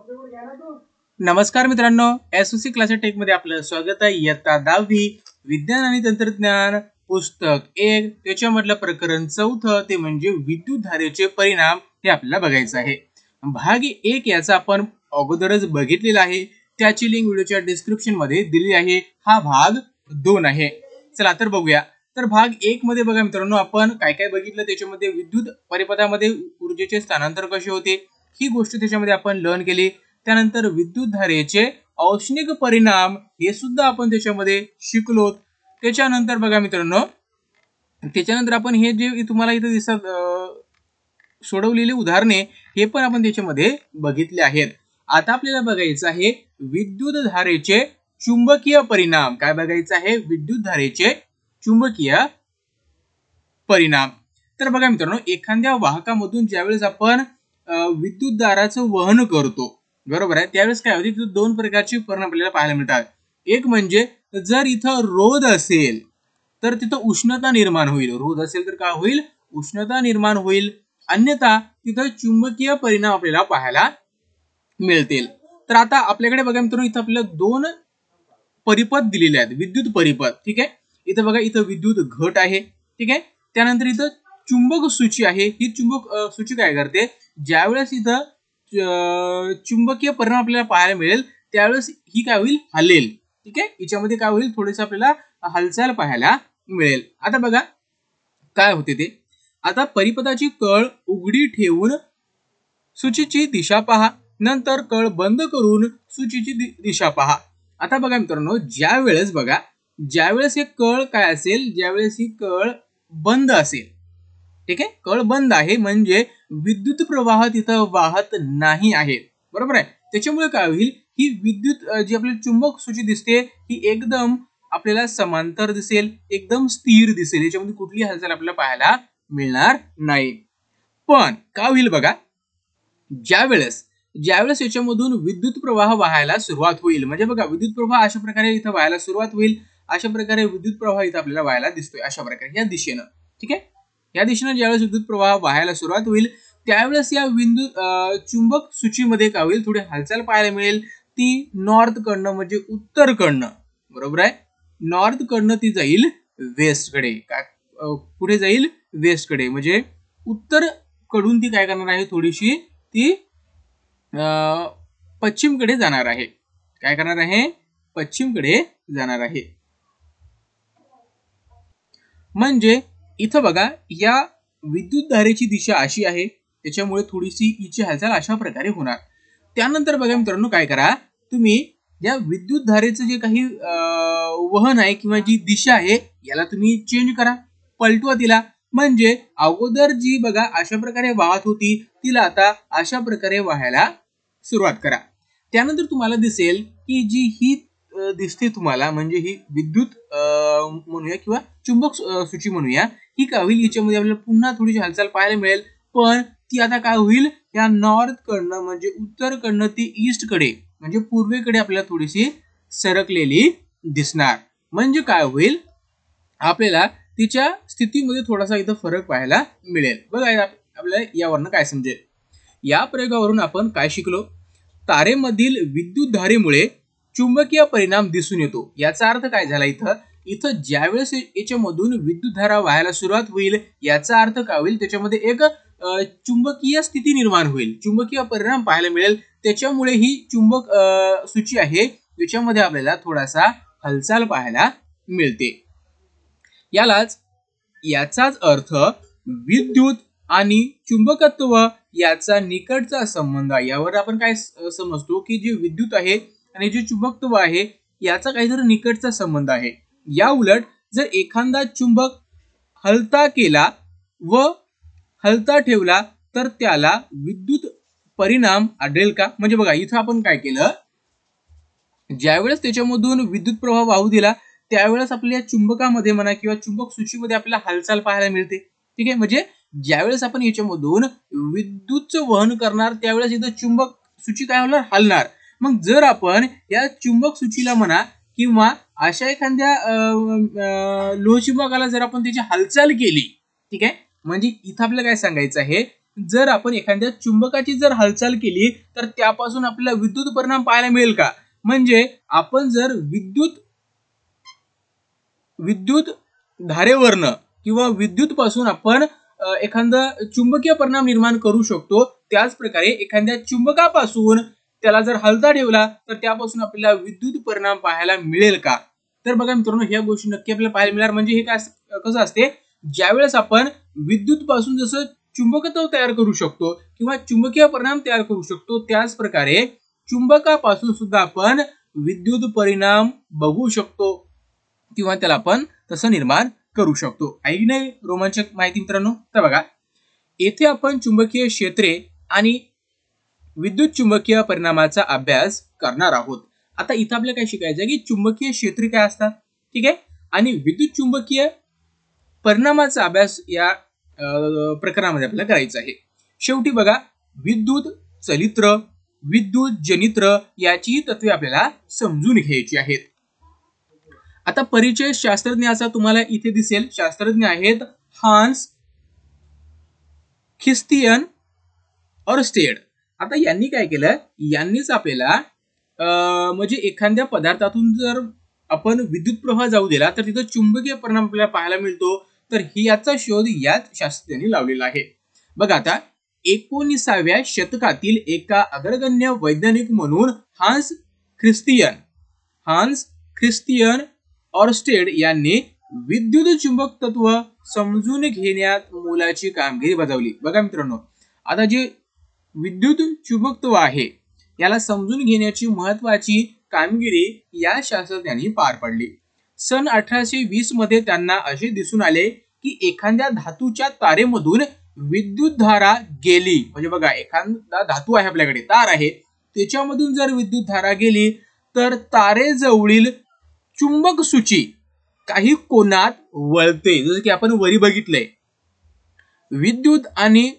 नमस्कार मित्रांनो, SOC classes take मध्ये आपलं स्वागत आहे। इयत्ता 10वी विज्ञान आणि तंत्रज्ञान पुस्तक 1 त्याच्यामधलं प्रकरण 4 ते म्हणजे विद्युत धारेचे परिणाम हे आपल्याला बघायचं आहे। भाग 1 याचा आपण अगोदरच बघितलेला आहे, त्याची लिंक व्हिडिओच्या डिस्क्रिप्शन मध्ये दिली आहे। हा भाग 2 आहे। चला तर बघूया। तर भाग 1 मध्ये बघा मित्रांनो, आपण काय काय बघितलं, त्याच्यामध्ये विद्युत परिपथामध्ये ऊर्जेचे स्थानांतर कसे होते ही गोष्ट त्याच्यामध्ये आपण लर्न केली। त्यानंतर विद्युत धारेचे औष्णिक परिणाम हे सुद्धा आपण त्याच्यामध्ये शिकलो। त्याच्यानंतर बघा मित्रांनो, त्याच्यानंतर आपण हे जे तुम्हाला इथे दिसत सोडवलेली उदाहरणे हे पण आपण त्याच्यामध्ये बघितले आहेत। आता आपल्याला बघायचं आहे विद्युत धारेचे चुंबकीय परिणाम। काय बघायचं आहे? विद्युत धारेचे चुंबकीय परिणाम। तर बघा मित्रांनो, एखाद्या वाहकामधून ज्यावेळेस आपण विद्युत दाराचं वहन करतो, बरोबर आहे, त्यावेळेस काय होते, तिथे दोन प्रकारचे परिणाम आपल्याला पाहायला मिळतात। एक म्हणजे जर इथं रोध असेल तर तिथं उष्णता निर्माण होईल। रोध असेल तर काय होईल? उष्णता निर्माण होईल। अन्यथा तिथं चुंबकीय परिणाम आपल्याला पाहायला मिळतील। तर आता आपल्याकडे बघा मित्रांनो, इथं आपल्याला दोन परिपथ दिलेले आहेत, विद्युत परिपथ। ठीक आहे, इथं बघा, इथं विद्युत घट आहे। ठीक आहे, त्यानंतर इथं चुंबक सूची आहे। ही चुंबक सूची काय करते, ज्यावेळेस इथं चुंबकीय परिणाम आपल्याला पाहायला मिळेल त्यावेळेस ही काय होईल? हलेल। ठीक आहे, याच्यामध्ये काय होईल, थोडेसे आपल्याला हालचाल पाहायला मिळेल। आता बघा काय होते ते। आता परिपथाची कळ उघडी ठेवून सूचीची दिशा पहा, नंतर कळ बंद करून सूचीची दिशा पहा। आता बघा मित्रांनो, ज्यावेळेस हे कळ काय असेल, ज्यावेळेस ही कळ बंद असेल, ठीक आहे, कळ बंद आहे म्हणजे विद्युत प्रवाह तिथं वाहत नाही आहे, बरोबर आहे। त्याच्यामुळे काय होईल, ही विद्युत जी आपली चुंबक सूची दिसते ही एकदम आपल्याला समांतर दिसेल, एकदम स्थिर दिसेल, याच्यामध्ये कुठली हालचाल आपल्याला पाहायला मिळणार नाही। पण काय होईल बघा, ज्यावेळेस याच्यामधून विद्युत प्रवाह वाहायला सुरुवात होईल, म्हणजे बघा विद्युत प्रवाह अशा प्रकारे इथं वाहायला सुरुवात होईल, अशा प्रकारे विद्युत प्रवाह इथं आपल्याला वाहायला दिसतोय, अशा प्रकारे या दिशेनं। ठीक आहे, या दिशेनं ज्यावेळेस विद्युत प्रवाह वाहायला सुरुवात होईल त्यावेळेस या चुंबक सूचीमध्ये काय होईल, थोडी हालचाल पाहायला मिळेल। ती नॉर्थ कडनं म्हणजे उत्तरकडनं, बरोबर आहे, नॉर्थ कडनं ती जाईल वेस्ट कडे। काय पुढे जाईल? वेस्ट कडे, म्हणजे उत्तर कडून ती काय करणार आहे, थोडीशी ती पश्चिमकडे जाणार आहे। काय करणार आहे? पश्चिमकडे जाणार आहे। म्हणजे इथं बघा, या विद्युत धारेची दिशा अशी आहे, त्याच्यामुळे थोडीशी हिची हालचाल अशा प्रकारे होणार। त्यानंतर बघा मित्रांनो, काय करा तुम्ही, या विद्युत धारेचं जे काही वहन आहे किंवा जी दिशा आहे याला तुम्ही चेंज करा, पलटवा तिला। म्हणजे अगोदर जी बघा अशा प्रकारे वाहत होती तिला आता अशा प्रकारे वाहायला सुरुवात करा। त्यानंतर तुम्हाला दिसेल की जी ही दिसते तुम्हाला, म्हणजे ही विद्युत म्हणूया किंवा चुंबक सूची म्हणूया, ही काय होईल, याच्यामध्ये आपल्याला पुन्हा थोडीशी हालचाल पाहायला मिळेल। पण ती आता काय होईल, या नॉर्थ कडनं म्हणजे उत्तरकडनं ती ईस्ट कडे म्हणजे पूर्वेकडे आपल्याला थोडीशी सरकलेली दिसणार। म्हणजे काय होईल, आपल्याला तिच्या स्थितीमध्ये थोडासा इथं फरक पाहायला मिळेल। बघा आपल्याला यावरनं काय समजेल। या प्रयोगावरून आपण काय शिकलो, तारेमधील विद्युत धारेमुळे चुंबकीय परिणाम दिसून येतो। याचा अर्थ काय झाला, इथं ज्यावेळेस याच्यामधून विद्युत धारा वाहायला सुरुवात होईल याचा अर्थ काय होईल, त्याच्यामध्ये एक चुंबकीय स्थिती निर्माण होईल, चुंबकीय परिणाम पाहायला मिळेल। त्याच्यामुळे ही चुंबक सूची आहे याच्यामध्ये आपल्याला थोडासा हालचाल पाहायला मिळते। याचाच अर्थ विद्युत आणि चुंबकत्व याचा निकटचा संबंध आहे। यावर आपण काय समजतो की जे विद्युत आहे आणि जे चुंबकत्व आहे याचा काहीतरी निकटचा संबंध आहे। या उलट जर एखादा चुंबक हलता केला व हलता ठेवला तर त्याला विद्युत परिणाम आढळेल का? म्हणजे बघा इथं आपण काय केलं, ज्यावेळेस त्याच्यामधून विद्युत प्रवाह वाहू दिला त्यावेळेस आपल्या चुंबकामध्ये म्हणा किंवा चुंबक सूचीमध्ये आपल्याला हालचाल पाहायला मिळते। ठीक आहे, म्हणजे ज्यावेळेस आपण याच्यामधून विद्युतचं वहन करणार त्यावेळेस इथं चुंबक सूची काय होणार, हलणार। मग जर आपण या चुंबक सूचीला म्हणा किंवा अशा एखाद्या लोहचुंबकाला जर आपण त्याची हालचाल केली, ठीक आहे, म्हणजे इथं आपल्याला काय सांगायचं आहे, जर आपण एखाद्या चुंबकाची जर हालचाल केली तर त्यापासून आपल्याला विद्युत परिणाम पाहायला मिळेल का? म्हणजे आपण जर विद्युत धारेवरनं किंवा विद्युत पासून आपण एखादा चुंबकीय परिणाम निर्माण करू शकतो. त्याच प्रकारे एखाद्या चुंबकापासून त्याला जर हलता ठेवला तर त्यापासून आपल्याला विद्युत परिणाम पाहायला मिळेल का? तर बघा मित्रांनो, ह्या गोष्टी नक्की आपल्याला पाहायला मिळणार. म्हणजे हे काय कसं असते, ज्यावेळेस आपण विद्युत पासून जसं चुंबकत्व तयार करू शकतो किंवा चुंबकीय परिणाम तयार करू शकतो, त्याच प्रकारे चुंबकापासून सुद्धा आपण विद्युत परिणाम बघू शकतो किंवा त्याला आपण तसं निर्माण करू शकतो. आहे की नाही रोमांचक माहिती मित्रांनो? तर बघा, येथे आपण चुंबकीय क्षेत्रे आणि विद्युत चुंबकीय परिणामाचा अभ्यास करणार आहोत. आता इथं आपल्याला काय शिकायचं आहे की चुंबकीय क्षेत्रे काय असतात, ठीक आहे, आणि विद्युत चुंबकीय परिणामाचा अभ्यास या प्रकरणामध्ये आपल्याला करायचा आहे. शेवटी बघा, विद्युत चलित्र, विद्युत जनित्र याची तत्वे आपल्याला समजून घ्यायची आहेत. आता परिचय शास्त्रज्ञाचा तुम्हाला इथे दिसेल. शास्त्रज्ञ आहेत हान्स ख्रिस्तियन ऑरस्टेड. आता यांनी काय केलं, यांनीच आपल्याला म्हणजे एखाद्या पदार्थातून जर आपण विद्युत प्रवाह जाऊ दिला तर तिथं चुंबकीय परिणाम आपल्याला पाहायला मिळतो. तर याचा शोध याच शास्त्रज्ञांनी लावलेला आहे. बघा, आता 19व्या शतकातील एका अग्रगण्य वैज्ञानिक म्हणून हान्स ख्रिस्तियन ऑरस्टेड यांनी विद्युत चुंबक तत्व समजून घेण्यात मोलाची कामगिरी बजावली. बघा मित्रांनो, आता जे विद्युत चुंबकत्व आहे याला समजून घेण्याची महत्वाची कामगिरी या शास्त्रज्ञांनी पार पडली. सन 1820 मध्ये त्यांना असे दिसून आले की एखाद्या धातूच्या तारेमधून विद्युत धारा गेली. म्हणजे बघा, एखादा धातू आहे, आपल्याकडे तार आहे, त्याच्यामधून जर विद्युत धारा गेली तर तारेजवळील चुंबक सूची काही कोनात वळते. जसं की आपण वरी बघितलंय, विद्युत आणि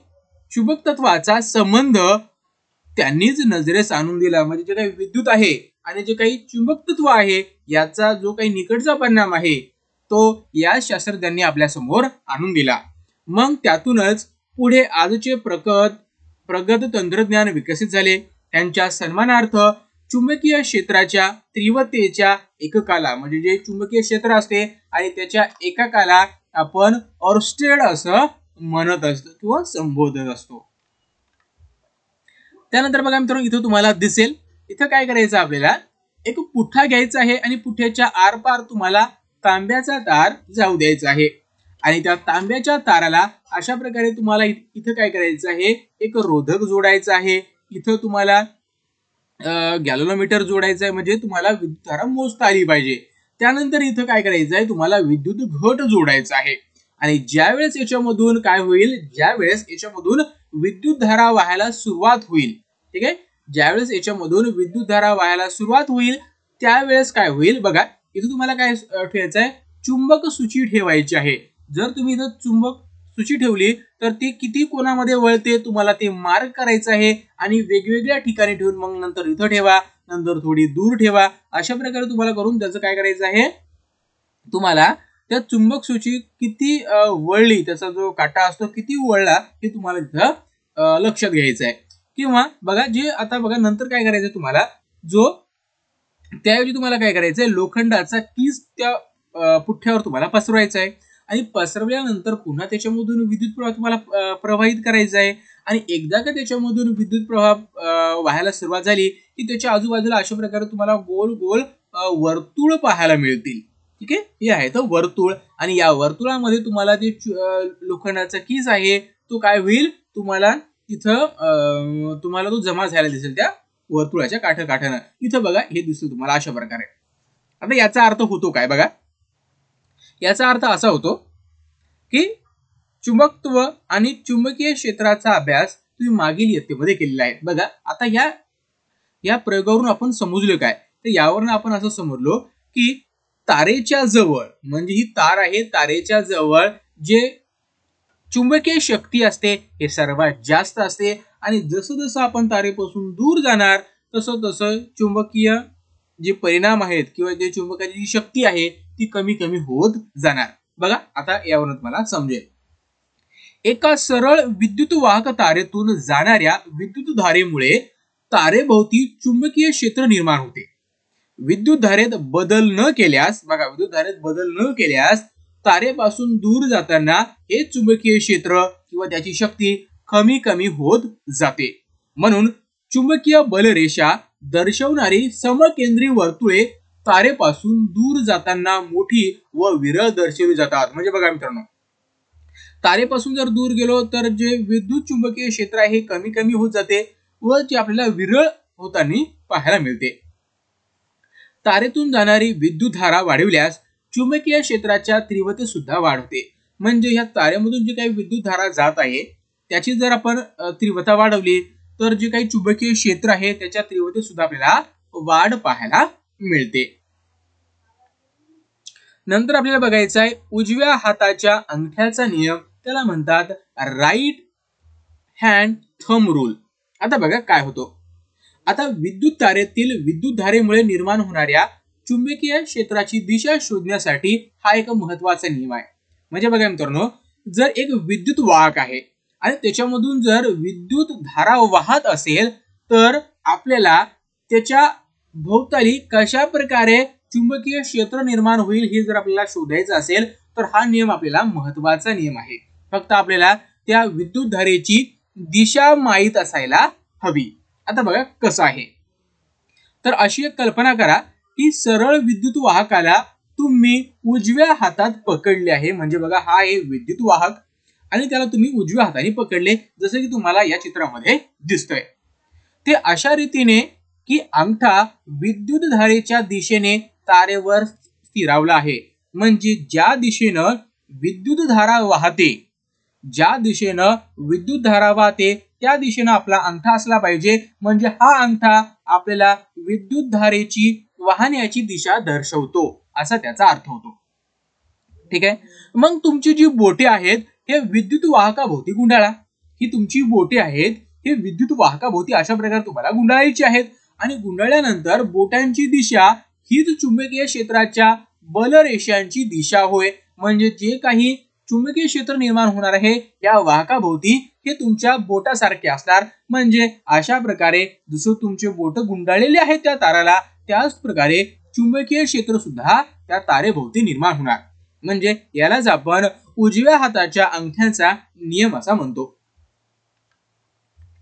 चुंबकत्वाचा संबंध त्यांनीच नजरेस आणून दिला. म्हणजे जे काही विद्युत आहे आणि जे काही चुंबकत्व आहे याचा जो काही निकटचा परिणाम आहे तो या शास्त्रज्ञांनी आपल्या समोर आणून दिला. मग त्यातूनच पुढे आजचे प्रगत तंत्रज्ञान विकसित झाले. त्यांच्या सन्मानार्थ चुंबकीय क्षेत्राच्या तीव्रतेच्या एककाला, म्हणजे जे चुंबकीय क्षेत्र असते आणि त्याच्या एककाला आपण ऑरस्टेड असं म्हणत असतो किंवा संबोधत असतो. त्यानंतर बघा मित्रांनो, इथं तुम्हाला दिसेल, इथं काय करायचं, आपल्याला एक पुठ्ठा घ्यायचा आहे आणि पुठ्याच्या आरपार तुम्हाला तांब्याचा तार जाऊ द्यायचा आहे आणि त्या तांब्याच्या ताराला अशा प्रकारे तुम्हाला इथं काय करायचं आहे, एक रोधक जोडायचा आहे. इथं तुम्हाला गॅलोमीटर जोडायचं आहे, म्हणजे तुम्हाला विद्युतधारा मोजता आली पाहिजे. त्यानंतर इथं काय करायचं आहे, तुम्हाला विद्युत घट जोडायचा आहे आणि ज्यावेळेस याच्यामधून काय होईल, ज्यावेळेस याच्यामधून विद्युत धारा वाहायला सुरुवात होईल, ठीक आहे, ज्यावेळेस याच्यामधून विद्युत धारा वाहायला सुरुवात होईल त्यावेळेस काय होईल, बघा इथं तुम्हाला काय ठेवायचं आहे, चुंबक सूची ठेवायची आहे. जर तुम्ही इथं चुंबक सूची ठेवली तर ती किती कोणामध्ये वळते तुम्हाला ते मार्क करायचं आहे आणि वेगवेगळ्या ठिकाणी ठेवून मग नंतर इथं ठेवा, नंतर थोडी दूर ठेवा. अशा प्रकारे तुम्हाला करून त्याचं काय करायचं आहे, तुम्हाला त्या चुंबक सूची किती वळली, त्याचा जो काटा असतो किती वळला हे तुम्हाला तिथं लक्षात घ्यायचं आहे. किंवा बघा, जे आता बघा नंतर काय करायचं, तुम्हाला त्याऐवजी तुम्हाला काय करायचंय, लोखंडाचा कीस त्या पुठ्ठ्यावर तुम्हाला पसरवायचा आहे आणि पसरवल्यानंतर पुन्हा त्याच्यामधून विद्युत प्रवाह तुम्हाला प्रवाहित करायचा आहे आणि एकदा का त्याच्यामधून विद्युत प्रवाह व्हायला सुरुवात झाली की त्याच्या आजूबाजूला अशा प्रकारे तुम्हाला गोल गोल वर्तुळ पाहायला मिळतील. ठीक आहे, हे आहे तर वर्तुळ आणि या वर्तुळामध्ये तुम्हाला जे लोखंडाचा कीस आहे तो काय होईल, तुम्हाला तिथं तुम्हाला तो जमा झालेला दिसेल त्या वर्तुळाच्या काठानं. इथं बघा हे दिसेल तुम्हाला अशा प्रकारे. आता याचा अर्थ होतो काय, बघा याचा अर्थ असा होतो की चुंबकत्व आणि चुंबकीय क्षेत्राचा अभ्यास तुम्ही मागील इयत्तेमध्ये केलेला आहे. बघा आता या प्रयोगावरून आपण समजलो काय, तर यावरून आपण असं समजलो की तारेच्या जवळ, म्हणजे ही तार आहे, तारेच्या जवळ जे चुंबकीय शक्ती असते हे सर्वात जास्त असते आणि जसं जसं आपण तारेपासून दूर जाणार तसं तसं चुंबकीय जे परिणाम आहेत किंवा जे चुंबकाची जी शक्ती आहे ती कमी कमी होत जाणार. बघा आता यावरून मला समजेल. एका सरळ विद्युत वाहक तारेतून जाणाऱ्या विद्युत धारेमुळे तारेभोवती चुंबकीय क्षेत्र निर्माण होते. विद्युत धारेत बदल न केल्यास, बघा, विद्युत धारेत बदल न केल्यास तारेपासून दूर जाताना हे चुंबकीय क्षेत्र किंवा त्याची शक्ती कमी कमी होत जाते. म्हणून चुंबकीय बलरेषा दर्शवणारी समकेंद्री वर्तुळे तारेपासून दूर जाताना मोठी व विरळ दर्शवली जातात. म्हणजे बघा मित्रांनो, तारेपासून जर दूर गेलो तर जे विद्युत चुंबकीय क्षेत्र आहे हे कमी कमी होत जाते व ते आपल्याला विरळ होताना पाहायला मिळते. तारेतून जाणारी विद्युत धारा वाढविल्यास चुंबकीय क्षेत्राच्या तीव्रतेत सुद्धा वाढ होते. म्हणजे ह्या तारेमधून जी काही विद्युत धारा जात आहे त्याची जर आपण तीव्रता वाढवली तर जे काही चुंबकीय क्षेत्र आहे त्याच्या तीव्रतेत सुद्धा आपल्याला वाढ पाहायला मिळते. नंतर आपल्याला बघायचं आहे उजव्या हाताच्या अंगठ्याचा नियम, त्याला म्हणतात राईट हँड थंब रूल. आता बघा काय होतो. आता विद्युत तारेतील विद्युत धारेमुळे निर्माण होणाऱ्या चुंबकीय क्षेत्राची दिशा शोधण्यासाठी हा एक महत्वाचा नियम आहे. म्हणजे बघा मित्रांनो, जर एक विद्युत वाहक आहे आणि त्याच्यामधून जर विद्युत धारा वाहत असेल तर आपल्याला त्याच्या भोवताली कशा प्रकारे चुंबकीय क्षेत्र निर्माण होईल हे जर आपल्याला शोधायचं असेल तर हा नियम आपल्याला महत्वाचा नियम आहे. फक्त आपल्याला त्या विद्युत धारेची दिशा माहित असायला हवी. आता बघा कसं आहे. तर अशी एक कल्पना करा की सरळ विद्युत वाहकाला तुम्ही उजव्या हातात पकडले आहे. म्हणजे बघा हा आहे विद्युत वाहक आणि त्याला तुम्ही उजव्या हाताने पकडले, जसं की तुम्हाला या चित्रामध्ये दिसतंय. ते अशा रीतीने की अंगठा विद्युत धारेच्या दिशेने तारेवर स्थिरावला आहे. म्हणजे ज्या दिशेनं विद्युत धारा वाहते, ज्या दिशेनं विद्युत धारा वाहते त्या दिशेनं आपला अंगठा असला पाहिजे. म्हणजे हा अंगठा आपल्याला विद्युत धारेची वाहण्याची दिशा दर्शवतो असा त्याचा अर्थ होतो. ठीक आहे. मग तुमची जी बोटे आहेत हे विद्युत वाहकाभोवती गुंडाळा. ही तुमची बोटे आहेत हे विद्युत वाहकाभोवती अशा प्रकारे तुम्हाला गुंडाळायची आहेत आणि गुंडाळल्यानंतर बोटांची दिशा हीच चुंबकीय क्षेत्राच्या बलरेषांची दिशा होय. म्हणजे जे काही चुंबकीय क्षेत्र निर्माण होणार आहे या वाहकाभोवती हे तुमच्या बोटासारखे असणार. म्हणजे अशा प्रकारे जसं तुमचे बोट गुंडाळलेले आहेत त्या ताराला, त्याच प्रकारे चुंबकीय क्षेत्र सुद्धा त्या तारेभोवती निर्माण होणार. म्हणजे यालाच आपण उजव्या हाताच्या अंगठ्याचा नियम असा म्हणतो.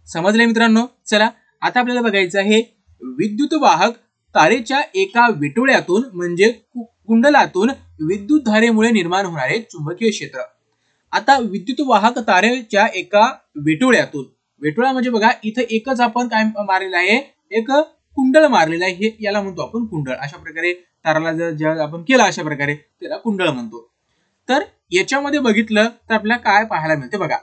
समजले मित्रांनो? चला आता आपल्याला बघायचं आहे विद्युत वाहक तारेच्या एका विटोळ्यातून म्हणजे कुंडलातून विद्युत धारेमुळे निर्माण होणारे चुंबकीय क्षेत्र. आता विद्युत वाहक तारेच्या एका विटोळ्यातून, विटोळा म्हणजे बघा इथं एकच आपण काय मारलेलं आहे, एक कुंडल मारलेलं आहे, हे याला म्हणतो आपण कुंडल. अशा प्रकारे ताराला जर आपण केला अशा प्रकारे त्याला कुंडल म्हणतो. तर याच्यामध्ये बघितलं तर आपल्याला काय पाहायला मिळते बघा.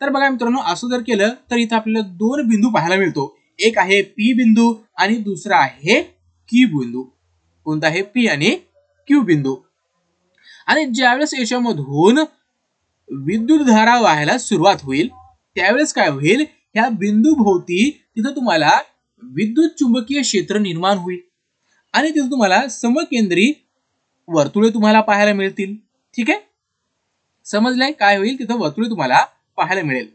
तर बघा मित्रांनो, असं जर केलं तर इथं आपल्याला दोन बिंदू पाहायला मिळतो. एक आहे पी बिंदू आणि दुसरा आहे क्यू बिंदू. कोणता आहे? पी आणि क्यू बिंदू. आणि ज्यावेळेस याच्यामधून विद्युत धारा वाहायला सुरुवात होईल त्यावेळेस काय होईल, ह्या बिंदू भोवती तिथं तुम्हाला विद्युत चुंबकीय क्षेत्र निर्माण होईल आणि तिथं तुम्हाला समकेंद्री वर्तुळे तुम्हाला पाहायला मिळतील. ठीक आहे, समजलंय काय होईल? तिथं वर्तुळे तुम्हाला पाहायला मिळेल.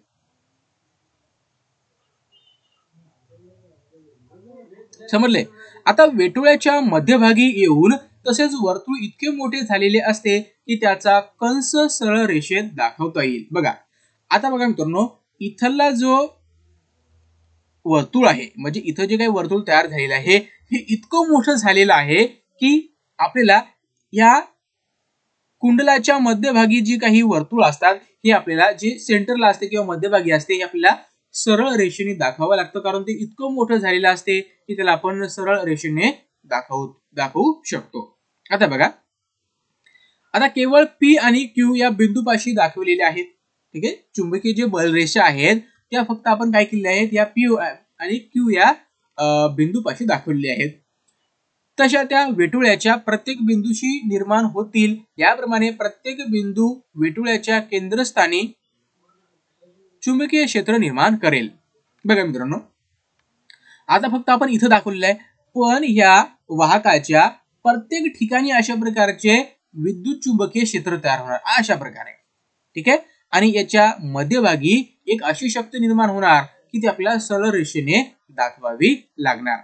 समजले? आता वेटोळ्याच्या मध्यभागी येऊन तसेच वर्तुळ इतके मोठे झालेले असते की त्याचा कंस सरळ रेषेत दाखवता येईल. बघा आता बघा मित्रांनो, इथला जो वर्तुळ आहे म्हणजे इथं जे काही वर्तुळ तयार झालेलं आहे हे इतकं मोठं झालेलं आहे की आपल्याला या कुंडलाच्या मध्यभागी जी काही वर्तुळ असतात हे आपल्याला जे सेंटरला असते किंवा मध्यभागी असते हे आपल्याला सरळ रेषेने दाखवावं लागतं, कारण ते इतकं मोठं झालेलं असते की त्याला आपण सरळ रेषेने दाखवू शकतो. आता बघा, आता केवळ पी आणि क्यू या बिंदूपाशी दाखवलेले आहेत. ठीक आहे, चुंबकीय जे बलरेषा आहेत त्या फक्त आपण काय केलेल्या आहेत, या पी आणि क्यू या बिंदूपाशी दाखवलेले आहेत. तशा त्या वेटोळ्याच्या प्रत्येक बिंदूशी निर्माण होतील याप्रमाणे प्रत्येक बिंदू वेटोळ्याच्या केंद्रस्थानी चुंबकीय क्षेत्र निर्माण करेल. बघा मित्रांनो, आता फक्त आपण इथं दाखवलेलं आहे, पण ह्या वाहकाच्या प्रत्येक ठिकाणी अशा प्रकारचे विद्युत चुंबकीय क्षेत्र तयार होणार अशा प्रकारे. ठीक आहे, आणि याच्या मध्यभागी एक अशी शक्ती निर्माण होणार की ती आपल्याला सरळ रेषेने दाखवावी लागणार.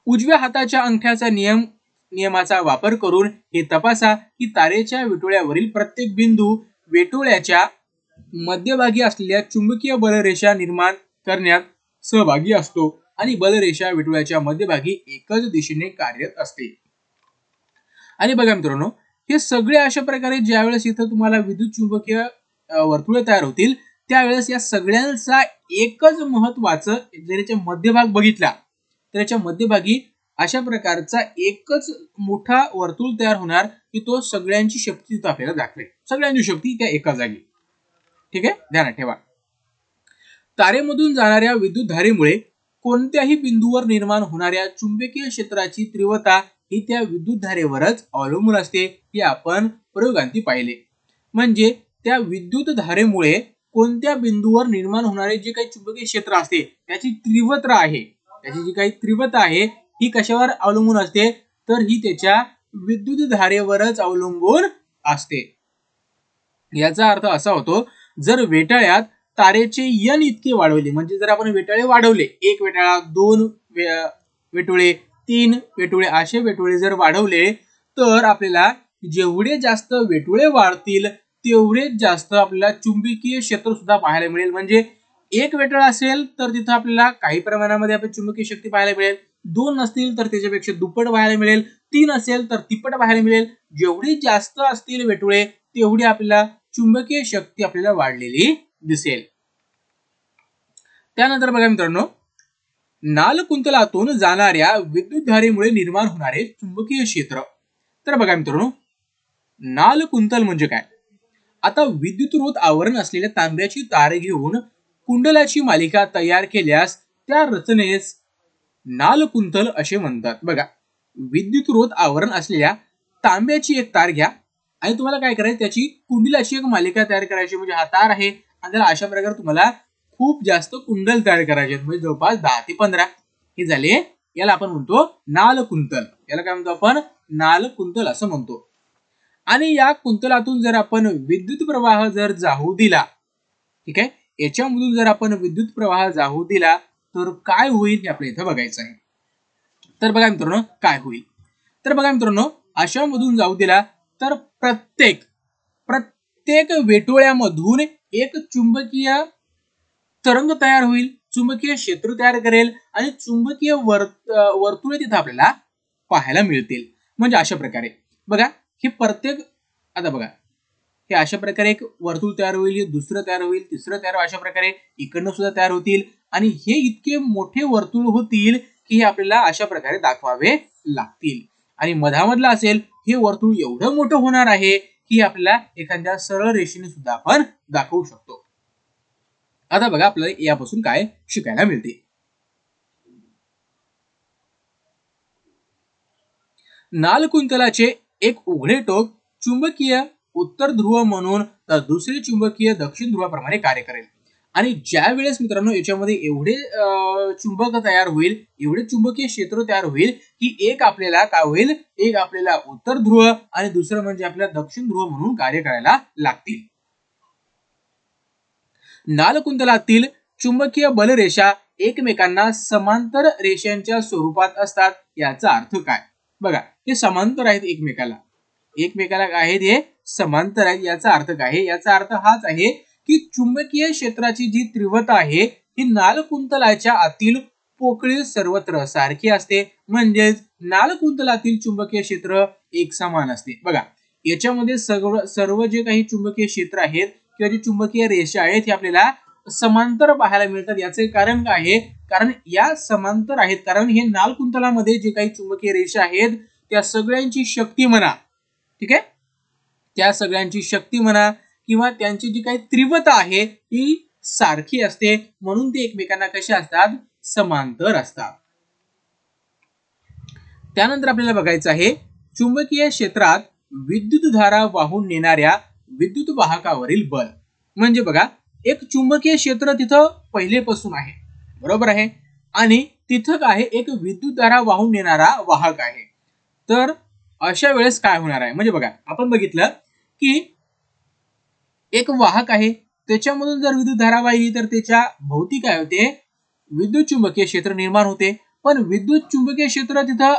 उजव्या हाताच्या अंगठ्याचा नियमाचा वापर करून हे तपासा की तारेच्या विटोळ्यावरील प्रत्येक बिंदू विटोळ्याच्या मध्यभागी असलेल्या चुंबकीय बलरेषा निर्माण करण्यात सहभागी असतो आणि बलरेषा विटोळ्याच्या मध्यभागी एकच दिशेने कार्यरत असते. आणि बघा मित्रांनो, हे सगळे अशा प्रकारे ज्यावेळेस इथं तुम्हाला विद्युत चुंबकीय वर्तुळे तयार होतील त्यावेळेस या सगळ्यांचा एकच महत्वाचं, जर याचा मध्यभाग बघितला तर याच्या मध्यभागी अशा प्रकारचा एकच मोठा वर्तुळ तयार होणार की तो सगळ्यांची शक्ती तिथं आपल्याला दाखवेल, सगळ्यांची शक्ती त्या एका जागी. ठीक आहे, ध्यानात ठेवा. तारेमधून जाणाऱ्या विद्युत धारेमुळे कोणत्याही बिंदूवर निर्माण होणाऱ्या चुंबकीय क्षेत्राची तीव्रता ही त्या विद्युत धारेवरच अवलंबून असते, हे आपण प्रयोगांती पाहिले. म्हणजे त्या विद्युत धारेमुळे कोणत्या बिंदूवर निर्माण होणारे जे काही चुंबकीय क्षेत्र असते त्याची तीव्रता आहे, त्याची जी काही तीव्रता आहे ही कशावर अवलंबून असते, तर ही त्याच्या विद्युत धारेवरच अवलंबून असते. याचा अर्थ असा होतो, जर वेटाळ्यात तारेचे n इतके वाढवले, म्हणजे जर आपण वेटाळे वाढवले, एक वेटाळा, दोन वेटोळे, तीन वेटोळे, असे वेटोळे जर वाढवले तर आपल्याला जेवढे जास्त वेटोळे वाढतील तेवढेच जास्त आपल्याला चुंबकीय क्षेत्र सुद्धा पाहायला मिळेल. म्हणजे एक वेटाळा असेल तर तिथं आपल्याला काही प्रमाणामध्ये आपण चुंबकीय शक्ती पाहायला मिळेल, दोन नसतील तर त्याच्यापेक्षा दुप्पट पाहायला मिळेल, तीन असेल तर तिप्पट पाहायला मिळेल. जेवढी जास्त असतील वेटोळे तेवढी आपल्याला चुंबकीय शक्ती आपल्याला वाढलेली दिसेल. त्यानंतर बघा मित्रांनो, नालकुंतलातून जाणाऱ्या विद्युत धारेमुळे निर्माण होणारे चुंबकीय क्षेत्र. तर बघा मित्रांनो, नालकुंतल म्हणजे काय? आता विद्युतरोध आवरण असलेल्या तांब्याची तार घेऊन कुंडलाची मालिका तयार केल्यास त्या रचनेस नालकुंतल असे म्हणतात. बघा, विद्युतरोध आवरण असलेल्या तांब्याची एक तार घ्या आणि तुम्हाला काय करायचं, त्याची कुंडलाची एक मालिका तयार करायची. म्हणजे हा तार आहे आणि त्याला अशा प्रकारे तुम्हाला खूप जास्त कुंडल तयार करायचे, म्हणजे जवळपास 10 ते 15 हे झाले. याला आपण म्हणतो नालकुंतल. याला काय म्हणतो आपण? नालकुंतल असं म्हणतो. आणि या कुंतलातून जर आपण विद्युत प्रवाह जर जाऊ दिला, ठीक आहे, याच्यामधून जर आपण विद्युत प्रवाह जाऊ दिला तर काय होईल हे आपल्याला इथं बघायचं आहे. तर बघा मित्रांनो काय होईल, तर बघा मित्रांनो, अशामधून जाऊ दिला तर प्रत्येक वेटोळ्यामधून एक चुंबकीय तरंग तयार होईल, चुंबकीय क्षेत्र तयार करेल आणि चुंबकीय वर्तुळे तिथे आपल्याला पाहायला मिळतील. म्हणजे अशा प्रकारे बघा, हे प्रत्येक, आता बघा, हे अशा प्रकारे एक वर्तुळ तयार होईल, दुसरं तयार होईल, तिसरं तयार, अशा प्रकारे इकडनं सुद्धा तयार होतील आणि हे इतके मोठे वर्तुळ होतील की हे आपल्याला अशा प्रकारे दाखवावे लागतील. आणि मधामधला असेल हे वर्तुळ एवढं मोठं होणार आहे की आपल्याला एखाद्या सरळ रेषेने सुद्धा आपण दाखवू शकतो. आता बघा आपल्याला यापासून काय शिकायला मिळते. नालकुंतलाचे एक उघडे टोक चुंबकीय उत्तर ध्रुव म्हणून तर दुसरे चुंबकीय दक्षिण ध्रुवाप्रमाणे कार्य करेल. आणि ज्या वेळेस मित्रांनो याच्यामध्ये एवढे चुंबक तयार होईल, एवढे चुंबकीय क्षेत्र तयार होईल की एक आपल्याला काय होईल, एक आपल्याला उत्तर ध्रुव आणि दुसरं म्हणजे आपल्याला दक्षिण ध्रुव म्हणून कार्य करायला लागतील. नालकुंतलातील चुंबकीय बलरेषा एकमेकांना समांतर रेषांच्या स्वरूपात असतात. याचा अर्थ काय? बघा, हे समांतर आहेत एकमेकाला काय आहेत, हे समांतर आहेत. याचा अर्थ काय आहे? याचा अर्थ हाच आहे की चुंबकीय क्षेत्राची जी तीव्रता आहे ही नालकुंतलाच्या आतील पोकळी सर्वत्र सारखी असते. म्हणजेच नालकुंतलातील चुंबकीय क्षेत्र एक समान असते. बघा, याच्यामध्ये सर्व जे काही चुंबकीय क्षेत्र आहेत किंवा जी चुंबकीय रेषा आहेत हे आपल्याला समांतर पाहायला मिळतात. याचे कारण काय आहे? कारण या समांतर आहेत, कारण हे नालकुंतलामध्ये जे काही चुंबकीय रेषा आहेत त्या सगळ्यांची शक्ती म्हणा, ठीक आहे, त्या सगळ्यांची शक्ती म्हणा किंवा त्यांची जी काही तीव्रता आहे ही सारखी असते, म्हणून ते एकमेकांना कसे असतात, समांतर असतात. त्यानंतर आपल्याला बघायचं आहे चुंबकीय क्षेत्रात विद्युत धारा वाहून नेणाऱ्या विद्युत वाहकावरील बल. म्हणजे बघा, एक चुंबकीय क्षेत्र तिथं पहिलेपासून आहे, बरोबर आहे, आणि तिथं काय आहे, एक विद्युत धारा वाहून नेणारा वाहक आहे. तर अशा वेळेस काय होणार आहे, म्हणजे बघा आपण बघितलं की एक वाहक आहे, त्याच्यामधून जर विद्युत धारा वाहिली तर त्याच्या भोवती काय होते, विद्युत चुंबकीय क्षेत्र निर्माण होते. पण विद्युत चुंबकीय क्षेत्र तिथं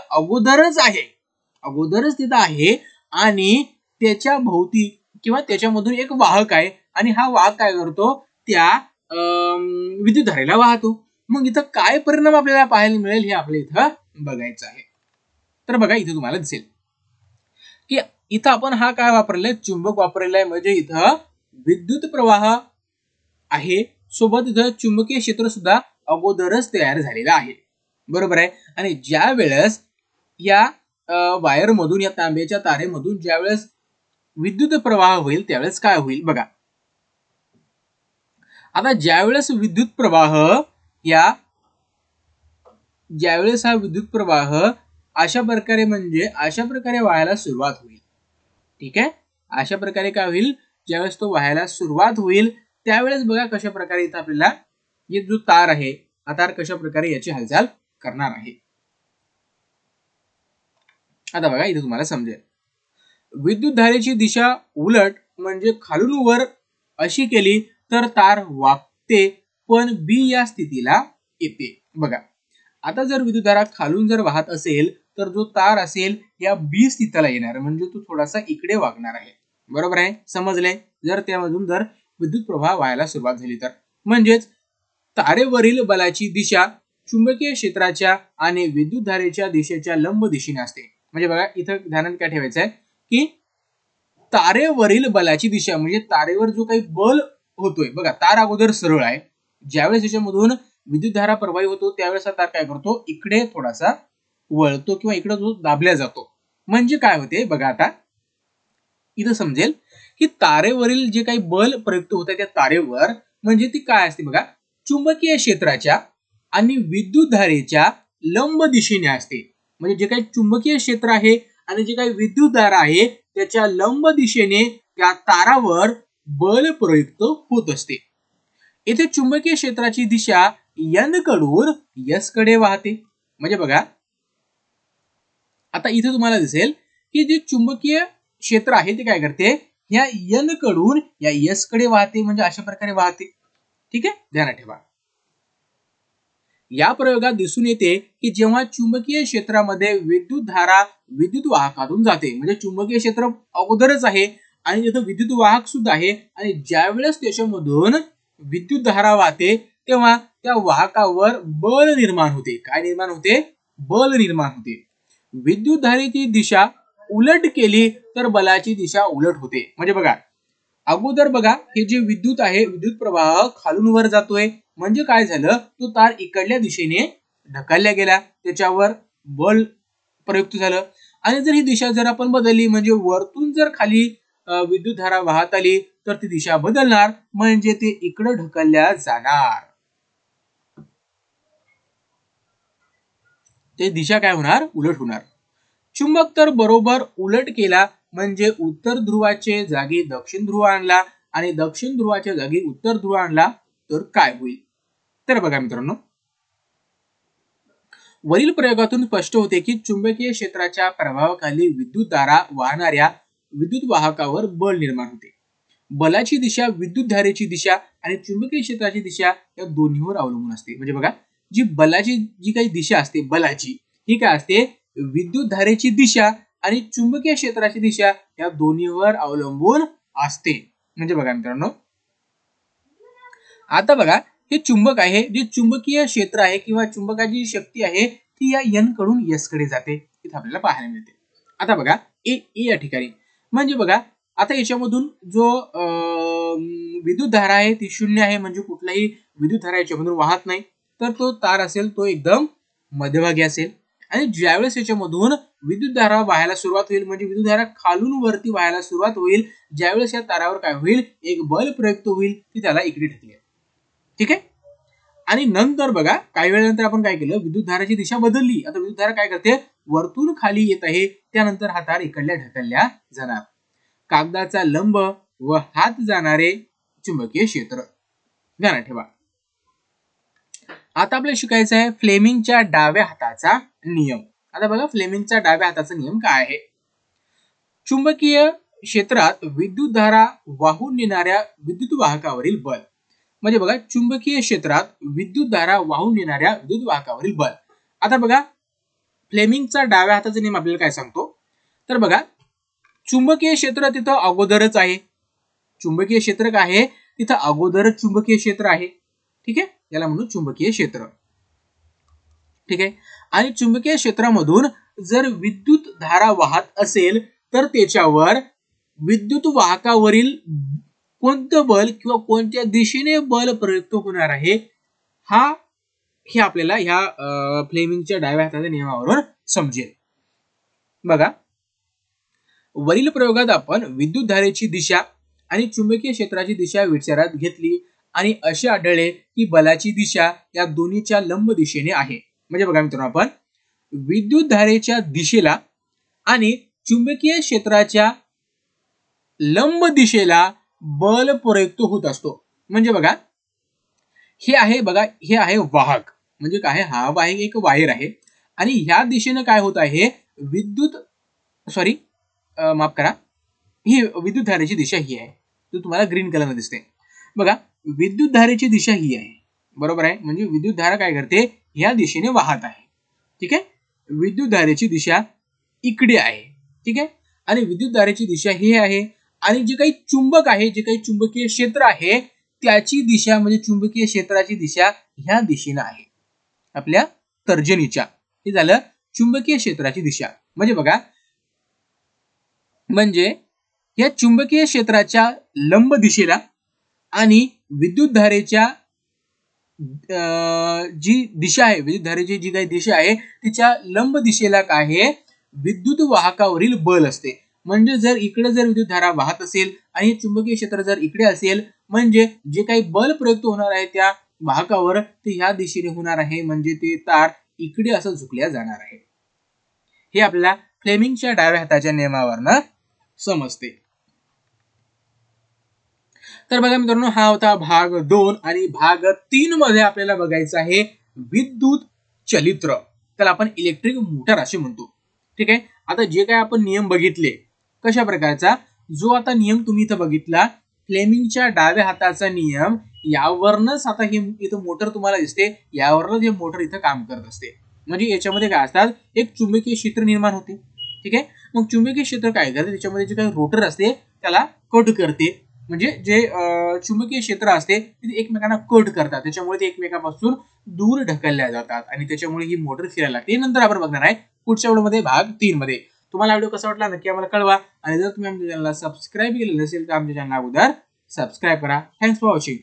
अगोदरच तिथं आहे आणि त्याच्या भोवती किंवा त्याच्यामधून एक वाहक आहे आणि हा वाहक काय करतो, त्या विद्युत धारेला वाहतो. मग इथं काय परिणाम आपल्याला पाहायला मिळेल हे आपल्या इथं बघायचं आहे. तर बघा इथं तुम्हाला दिसेल की इथं आपण हा काय वापरलाय, चुंबक वापरलेला आहे. म्हणजे इथं विद्युत प्रवाह आहे, सोबत इथं चुंबकीय क्षेत्र सुद्धा अगोदरच तयार झालेलं आहे. बरोबर आहे. आणि ज्या वेळेस या वायर मधून, या तांब्याच्या तारेमधून ज्या वेळेस विद्युत प्रवाह होईल त्यावेळेस काय होईल बघा. आता ज्यावेळेस विद्युत प्रवाह ज्यावेळेस हा विद्युत प्रवाह अशा प्रकारे वाहायला सुरुवात होईल. ठीक आहे. अशा प्रकारे काय होईल, ज्यावेळेस तो वाहायला सुरुवात होईल त्यावेळेस बघा कशा प्रकारे इथं आपल्याला हे जो तार आहे, हा तार कशा प्रकारे याची हालचाल करणार आहे. आता बघा इथे तुम्हाला समजेल. विद्युत धारेची दिशा उलट म्हणजे खालून वर अशी केली तर तार वाकते पण बी या स्थितीला येते. बघा आता जर विद्युतधारा खालून जर वाहत असेल तर जो तार असेल या बी स्थितीला येणार, म्हणजे तो थोडासा इकडे वागणार आहे. बरोबर आहे, समजले. जर त्यामधून जर विद्युत प्रवाह व्हायला सुरुवात झाली तर म्हणजेच तारेवरील बलाची दिशा चुंबकीय क्षेत्राच्या आणि विद्युत धारेच्या दिशेच्या लंब दिशेने असते. म्हणजे बघा इथं ध्यानात काय ठेवायचं आहे की तारेवरील बलाची दिशा म्हणजे तारेवर जो काही बल होतोय, बघा तार अगोदर सरळ आहे, ज्यावेळेस त्याच्यामधून विद्युतधारा प्रवाही होतो त्यावेळेस हा तार काय करतो, इकडे थोडासा वळतो किंवा इकडे जो दाबल्या जातो. म्हणजे काय होते बघा, आता इथं समजेल की तारेवरील जे काही बल प्रयुक्त होत आहे त्या तारेवर, म्हणजे ती काय असते बघा, चुंबकीय क्षेत्राच्या आणि विद्युत धारेच्या लंब दिशेने असते. म्हणजे जे काही चुंबकीय क्षेत्र आहे आणि जे काही विद्युत धारा आहे त्याच्या लंब दिशेने त्या तारावर बल प्रयुक्त होत असते. येथे चुंबकीय क्षेत्राची दिशा N कडून S कडे वाहते. म्हणजे बघा आता इथे तुम्हाला दिसेल की जे चुंबकीय क्षेत्र आहे ते काय करते, या N कडून या S कडे वाहते, म्हणजे अशा प्रकारे वाहते. ठीक आहे, ध्यानात ठेवा. या प्रयोगात दिसून येते की जेव्हा चुंबकीय क्षेत्रामध्ये विद्युत धारा विद्युत वाहकातून जाते, म्हणजे चुंबकीय क्षेत्र अगोदरच आहे आणि तिथं विद्युत वाहक सुद्धा आहे, आणि ज्यावेळेस त्याच्यामधून विद्युत धारा वाहते तेव्हा त्या वाहकावर बल निर्माण होते. काय निर्माण होते, बल निर्माण होते. विद्युत धारेची दिशा उलट केली तर बलाची दिशा उलट होते. म्हणजे बघा अगोदर बघा हे जे विद्युत आहे, विद्युत प्रवाह खालून वर जातोय, म्हणजे काय झालं, तो तार इकडल्या दिशेने ढकलल्या गेला, त्याच्यावर बल प्रयुक्त झालं. आणि जर ही दिशा जर आपण बदलली, म्हणजे वरतून जर खाली विद्युत धारा वाहत आली तर ती दिशा बदलणार, म्हणजे ते इकडे ढकलल्या जाणार. ते दिशा काय होणार, उलट होणार. चुंबक तर बरोबर उलट केला, म्हणजे उत्तर ध्रुवाचे जागी दक्षिण ध्रुव आणला आणि दक्षिण ध्रुवाच्या जागी उत्तर ध्रुव आणला तर काय होईल. तर बघा मित्रांनो, वरील प्रयोगातून स्पष्ट होते की चुंबकीय क्षेत्राच्या प्रभावाखाली विद्युत धारा वाहणाऱ्या विद्युत वाहकावर बल निर्माण होते. बलाची दिशा विद्युत धारेची दिशा आणि चुंबकीय क्षेत्राची दिशा या दोन्हीवर अवलंबून असते. म्हणजे बघा जी बलाची जी काही दिशा असते, बलाची ही काय असते, विद्युत धारेची दिशा आणि चुंबकीय क्षेत्राची दिशा या दोन्हीवर अवलंबून असते. म्हणजे बघा मित्रांनो, आता बघा हे चुंबक आहे, जे चुंबकीय क्षेत्र आहे किंवा चुंबकाची शक्ती आहे ती या N कडून S कडे जाते, इथे आपल्याला पाहायला मिळते. आता बघा ए या ठिकाणी, म्हणजे बघा आता याच्यामधून जो विद्युत धारा आहे ती 0 आहे, म्हणजे कुठलाही विद्युत धारा याच्यामधून वाहत नाही, तर तो तार असेल तो एकदम मध्यभागी असेल. आणि ज्यावेळेस याच्यामधून विद्युत धारा वाहायला सुरुवात होईल, म्हणजे विद्युत धारा खालून वरती वाहायला सुरुवात होईल, ज्यावेळेस या तारावर काय होईल, एक बल प्रयुक्त होईल, ती त्याला इकडे ढकलेल. ठीक आहे. आणि नंतर बघा काही वेळानंतर आपण काय केलं, विद्युत धाराची दिशा बदलली. आता विद्युत धारा काय करते, वरतून खाली येत आहे, त्यानंतर हा तार इकडल्या ढकलल्या जाणार. कागदाचा लंब व हात जाणारे चुंबकीय क्षेत्र, ध्यानात ठेवा. आता आपल्याला शिकायचं आहे फ्लेमिंगच्या डाव्या हाताचा नियम. आता बघा फ्लेमिंगचा डाव्या हाताचा नियम काय आहे. चुंबकीय क्षेत्रात विद्युतधारा वाहून नेणाऱ्या विद्युत वाहकावरील बल. म्हणजे बघा, चुंबकीय क्षेत्रात विद्युतधारा वाहून नेणाऱ्या विद्युत वाहकावरील बल. आता बघा, फ्लेमिंगचा डाव्या हाताचा नियम आपल्याला काय सांगतो, तर बघा, चुंबकीय क्षेत्र तिथं अगोदरच आहे. चुंबकीय क्षेत्र काय आहे, तिथं अगोदरच चुंबकीय क्षेत्र आहे. ठीक आहे, याला म्हणू चुंबकीय क्षेत्र. ठीक आहे, आणि चुंबकीय क्षेत्रामधून जर विद्युत धारा वाहत असेल तर त्याच्यावर विद्युत वाहकावरील कोणतं बल किंवा कोणत्या दिशेने बल प्रयुक्त होणार आहे, हे आपल्याला ह्या फ्लेमिंगच्या डाव्या हाताच्या नियमावरून समजेल. बघा, वरील प्रयोगात आपण विद्युत धारेची दिशा आणि चुंबकीय क्षेत्राची दिशा विचारात घेतली आणि असे आढळले की बलाची दिशा या दोन्हीच्या लंब दिशेने आहे. म्हणजे बघा मित्रांनो, आपण विद्युत धारेच्या दिशेला आणि चुंबकीय क्षेत्राच्या लंब दिशेला बल प्रयुक्त होत असतो. म्हणजे बघा, हे आहे वाहक. म्हणजे काय, हा वाहक एक वायर आहे आणि ह्या दिशेने काय होत आहे, माफ करा, ही विद्युत धारेची दिशा ही आहे, तो तुम्हाला ग्रीन कलर मध्ये दिसते. बघा, विद्युत धारेची दिशा ही आहे, बरोबर आहे. म्हणजे विद्युत धारा काय करते, ह्या दिशेने वाहत आहे. ठीक आहे, विद्युत धारेची दिशा इकडे आहे. ठीक आहे, आणि विद्युत धारेची दिशा ही आहे आणि जे काही चुंबक आहे, जे काही चुंबकीय क्षेत्र आहे त्याची दिशा म्हणजे चुंबकीय क्षेत्राची दिशा ह्या दिशेने आहे, आपल्या तर्जनीच्या. हे झालं चुंबकीय क्षेत्राची दिशा. म्हणजे बघा, म्हणजे या चुंबकीय क्षेत्राच्या लंब दिशेला आणि विद्युत धारेच्या जी दिशा आहे, विद्युत धारेची जी काही दिशा आहे तिच्या लंब दिशेला काय आहे, विद्युत वाहकावरील बल असते. म्हणजे जर इकडे जर विद्युत धारा वाहत असेल आणि चुंबकीय क्षेत्र जर इकडे असेल, म्हणजे जे काही बल प्रयुक्त होणार आहे त्या वाहकावर ते ह्या दिशेने होणार आहे. म्हणजे ते तार इकडे असं झुकल्या जाणार आहे. हे आपल्याला फ्लेमिंगच्या डाव्या हाताच्या नियमावरनं समजते. तर बघा मित्रांनो, हा होता भाग 2 आणि भाग 3 मध्ये आपल्याला बघायचं आहे विद्युत चलित्र, त्याला आपण इलेक्ट्रिक मोटर असे म्हणतो. ठीक आहे, आता जे काय आपण नियम बघितले कशा प्रकारचा, जो आता नियम तुम्ही इथं बघितला फ्लेमिंगच्या डाव्या हाताचा नियम, यावरनच आता हे इथं मोटर तुम्हाला दिसते, यावरच हे मोटर इथं काम करत असते. म्हणजे याच्यामध्ये काय असतात, एक चुंबकीय क्षेत्र निर्माण होते. ठीक आहे, मग चुंबकीय क्षेत्र काय करते, त्याच्यामध्ये जे काही रोटर असते त्याला कट करते. म्हणजे जे चुंबकीय क्षेत्र असते ते एकमेकांना कट करतात, त्याच्यामुळे ते एकमेकांपासून दूर ढकलल्या जातात आणि त्याच्यामुळे ही मोटर फिरायला लागते. नंतर आपण बघणार आहे पुढच्या व्हिडिओमध्ये भाग 3 मध्ये. तुम्हाला व्हिडिओ कसा वाटला नक्की आम्हाला कळवा आणि जर तुम्ही आमच्या चॅनलला सबस्क्राईब केलेलं नसेल तर आमच्या चॅनल अगोदर सबस्क्राईब करा. Thanks for watching.